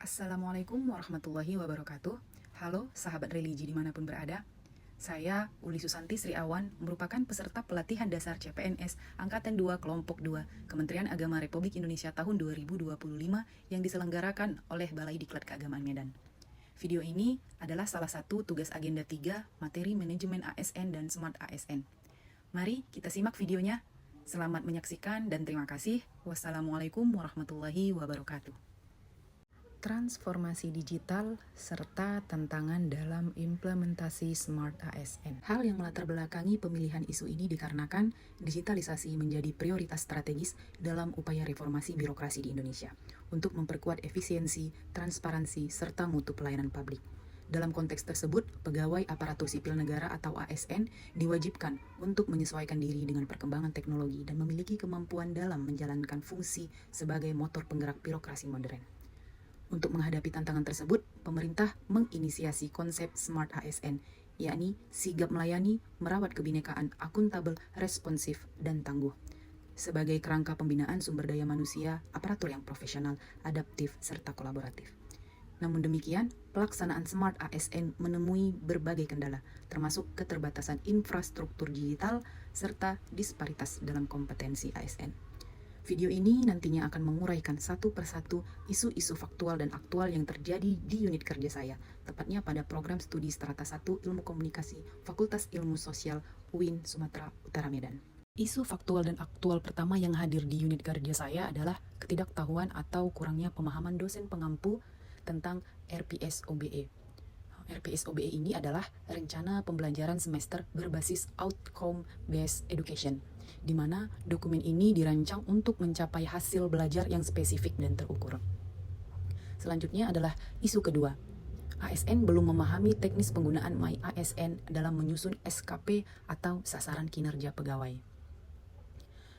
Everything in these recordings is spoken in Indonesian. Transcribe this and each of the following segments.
Assalamualaikum warahmatullahi wabarakatuh. Halo sahabat religi dimanapun berada. Saya Uli Susanti Sri Awan, merupakan peserta pelatihan dasar CPNS Angkatan 2 Kelompok 2 Kementerian Agama Republik Indonesia tahun 2025 yang diselenggarakan oleh Balai Diklat Keagamaan Medan. Video ini adalah salah satu tugas agenda 3 materi manajemen ASN dan Smart ASN. Mari kita simak videonya. Selamat menyaksikan dan terima kasih. Wassalamualaikum warahmatullahi wabarakatuh. Transformasi digital serta tantangan dalam implementasi Smart ASN. Hal yang melatar belakangi pemilihan isu ini dikarenakan digitalisasi menjadi prioritas strategis dalam upaya reformasi birokrasi di Indonesia untuk memperkuat efisiensi, transparansi, serta mutu pelayanan publik. Dalam konteks tersebut, pegawai aparatur sipil negara atau ASN diwajibkan untuk menyesuaikan diri dengan perkembangan teknologi dan memiliki kemampuan dalam menjalankan fungsi sebagai motor penggerak birokrasi modern. Untuk menghadapi tantangan tersebut, pemerintah menginisiasi konsep Smart ASN, yakni sigap melayani, merawat kebinekaan, akuntabel, responsif, dan tangguh. Sebagai kerangka pembinaan sumber daya manusia, aparatur yang profesional, adaptif, serta kolaboratif. Namun demikian, pelaksanaan Smart ASN menemui berbagai kendala, termasuk keterbatasan infrastruktur digital, serta disparitas dalam kompetensi ASN. Video ini nantinya akan menguraikan satu persatu isu-isu faktual dan aktual yang terjadi di unit kerja saya, tepatnya pada program studi Strata 1 Ilmu Komunikasi, Fakultas Ilmu Sosial, UIN, Sumatera Utara, Medan. Isu faktual dan aktual pertama yang hadir di unit kerja saya adalah ketidaktahuan atau kurangnya pemahaman dosen pengampu tentang RPS OBE. RPS OBE ini adalah rencana pembelajaran semester berbasis Outcome Based Education, di mana dokumen ini dirancang untuk mencapai hasil belajar yang spesifik dan terukur. Selanjutnya adalah isu kedua. ASN belum memahami teknis penggunaan MyASN dalam menyusun SKP atau sasaran kinerja pegawai.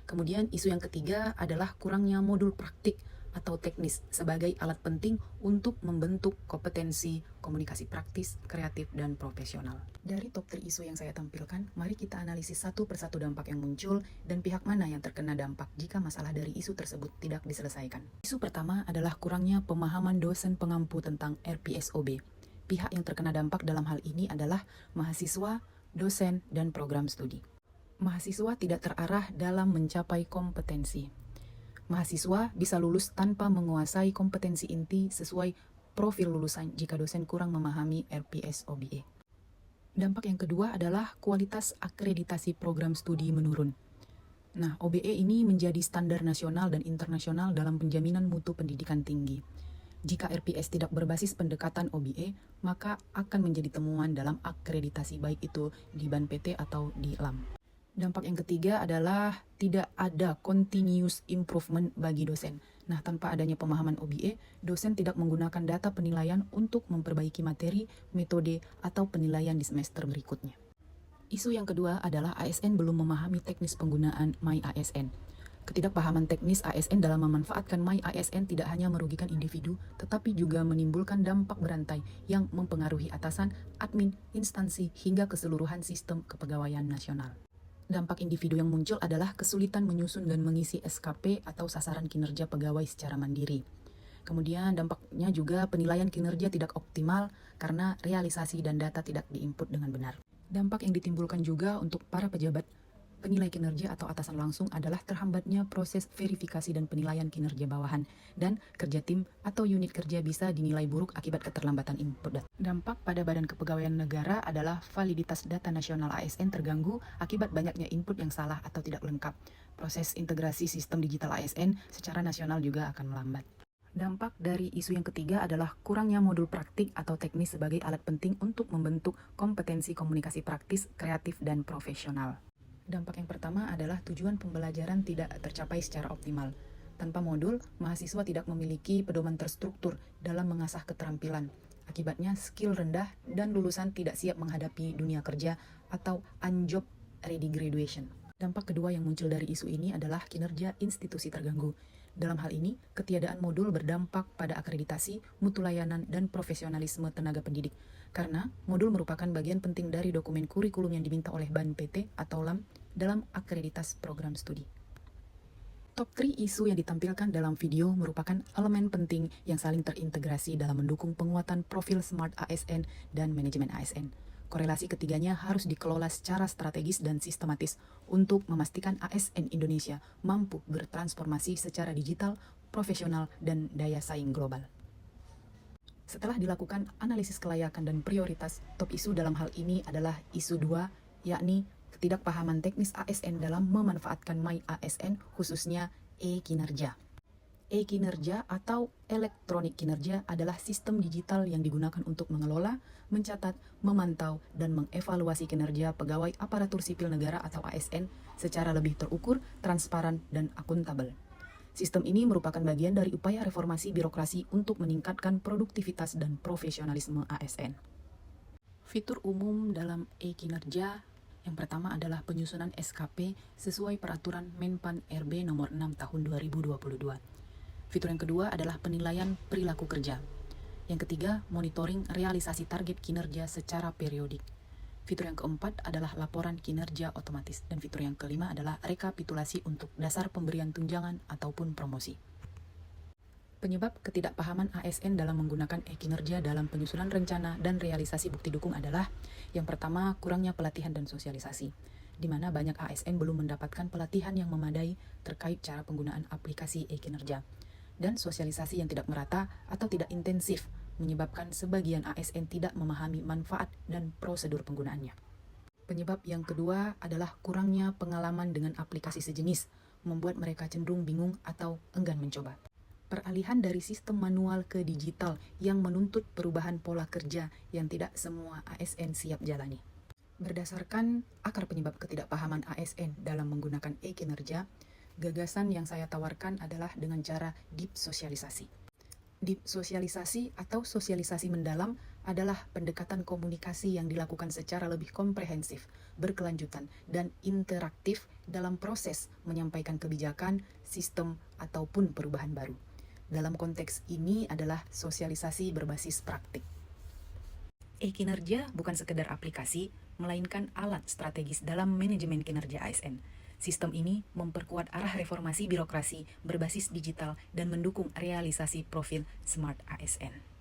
Kemudian isu yang ketiga adalah kurangnya modul praktik atau teknis sebagai alat penting untuk membentuk kompetensi komunikasi praktis, kreatif, dan profesional. Dari top 3 isu yang saya tampilkan, mari kita analisis satu persatu dampak yang muncul dan pihak mana yang terkena dampak jika masalah dari isu tersebut tidak diselesaikan. Isu pertama adalah kurangnya pemahaman dosen pengampu tentang RPSOB. Pihak yang terkena dampak dalam hal ini adalah mahasiswa, dosen, dan program studi. Mahasiswa tidak terarah dalam mencapai kompetensi. Mahasiswa bisa lulus tanpa menguasai kompetensi inti sesuai profil lulusan jika dosen kurang memahami RPS OBE. Dampak yang kedua adalah kualitas akreditasi program studi menurun. Nah, OBE ini menjadi standar nasional dan internasional dalam penjaminan mutu pendidikan tinggi. Jika RPS tidak berbasis pendekatan OBE, maka akan menjadi temuan dalam akreditasi baik itu di BAN PT atau di LAM. Dampak yang ketiga adalah tidak ada continuous improvement bagi dosen. Nah, tanpa adanya pemahaman OBE, dosen tidak menggunakan data penilaian untuk memperbaiki materi, metode, atau penilaian di semester berikutnya. Isu yang kedua adalah ASN belum memahami teknis penggunaan MyASN. Ketidakpahaman teknis ASN dalam memanfaatkan MyASN tidak hanya merugikan individu, tetapi juga menimbulkan dampak berantai yang mempengaruhi atasan, admin, instansi, hingga keseluruhan sistem kepegawaian nasional. Dampak individu yang muncul adalah kesulitan menyusun dan mengisi SKP atau sasaran kinerja pegawai secara mandiri. Kemudian dampaknya juga penilaian kinerja tidak optimal karena realisasi dan data tidak diinput dengan benar. Dampak yang ditimbulkan juga untuk para pejabat penilai kinerja atau atasan langsung adalah terhambatnya proses verifikasi dan penilaian kinerja bawahan, dan kerja tim atau unit kerja bisa dinilai buruk akibat keterlambatan input data. Dampak pada Badan Kepegawaian Negara adalah validitas data nasional ASN terganggu akibat banyaknya input yang salah atau tidak lengkap. Proses integrasi sistem digital ASN secara nasional juga akan melambat. Dampak dari isu yang ketiga adalah kurangnya modul praktik atau teknis sebagai alat penting untuk membentuk kompetensi komunikasi praktis, kreatif, dan profesional. Dampak yang pertama adalah tujuan pembelajaran tidak tercapai secara optimal. Tanpa modul, mahasiswa tidak memiliki pedoman terstruktur dalam mengasah keterampilan. Akibatnya, skill rendah dan lulusan tidak siap menghadapi dunia kerja atau unjob ready graduation. Dampak kedua yang muncul dari isu ini adalah kinerja institusi terganggu. Dalam hal ini, ketiadaan modul berdampak pada akreditasi, mutu layanan, dan profesionalisme tenaga pendidik. Karena modul merupakan bagian penting dari dokumen kurikulum yang diminta oleh BAN PT atau LAM dalam akreditas program studi. Top 3 isu yang ditampilkan dalam video merupakan elemen penting yang saling terintegrasi dalam mendukung penguatan profil Smart ASN dan manajemen ASN. Korelasi ketiganya harus dikelola secara strategis dan sistematis untuk memastikan ASN Indonesia mampu bertransformasi secara digital, profesional, dan daya saing global. Setelah dilakukan analisis kelayakan dan prioritas, top isu dalam hal ini adalah isu 2, yakni ketidakpahaman teknis ASN dalam memanfaatkan My ASN, khususnya e-kinerja. E-kinerja atau elektronik kinerja adalah sistem digital yang digunakan untuk mengelola, mencatat, memantau, dan mengevaluasi kinerja pegawai aparatur sipil negara atau ASN secara lebih terukur, transparan, dan akuntabel. Sistem ini merupakan bagian dari upaya reformasi birokrasi untuk meningkatkan produktivitas dan profesionalisme ASN. Fitur umum dalam e-kinerja yang pertama adalah penyusunan SKP sesuai peraturan Menpan RB nomor 6 tahun 2022. Fitur yang kedua adalah penilaian perilaku kerja. Yang ketiga, monitoring realisasi target kinerja secara periodik. Fitur yang keempat adalah laporan kinerja otomatis. Dan fitur yang kelima adalah rekapitulasi untuk dasar pemberian tunjangan ataupun promosi. Penyebab ketidakpahaman ASN dalam menggunakan e-kinerja dalam penyusunan rencana dan realisasi bukti dukung adalah yang pertama, kurangnya pelatihan dan sosialisasi, di mana banyak ASN belum mendapatkan pelatihan yang memadai terkait cara penggunaan aplikasi e-kinerja, dan sosialisasi yang tidak merata atau tidak intensif menyebabkan sebagian ASN tidak memahami manfaat dan prosedur penggunaannya. Penyebab yang kedua adalah kurangnya pengalaman dengan aplikasi sejenis, membuat mereka cenderung bingung atau enggan mencoba. Peralihan dari sistem manual ke digital yang menuntut perubahan pola kerja yang tidak semua ASN siap jalani. Berdasarkan akar penyebab ketidakpahaman ASN dalam menggunakan e-kinerja, gagasan yang saya tawarkan adalah dengan cara deep sosialisasi. Deep sosialisasi atau sosialisasi mendalam adalah pendekatan komunikasi yang dilakukan secara lebih komprehensif, berkelanjutan, dan interaktif dalam proses menyampaikan kebijakan, sistem, ataupun perubahan baru. Dalam konteks ini adalah sosialisasi berbasis praktik. E-kinerja bukan sekedar aplikasi, melainkan alat strategis dalam manajemen kinerja ASN. Sistem ini memperkuat arah reformasi birokrasi berbasis digital dan mendukung realisasi profil Smart ASN.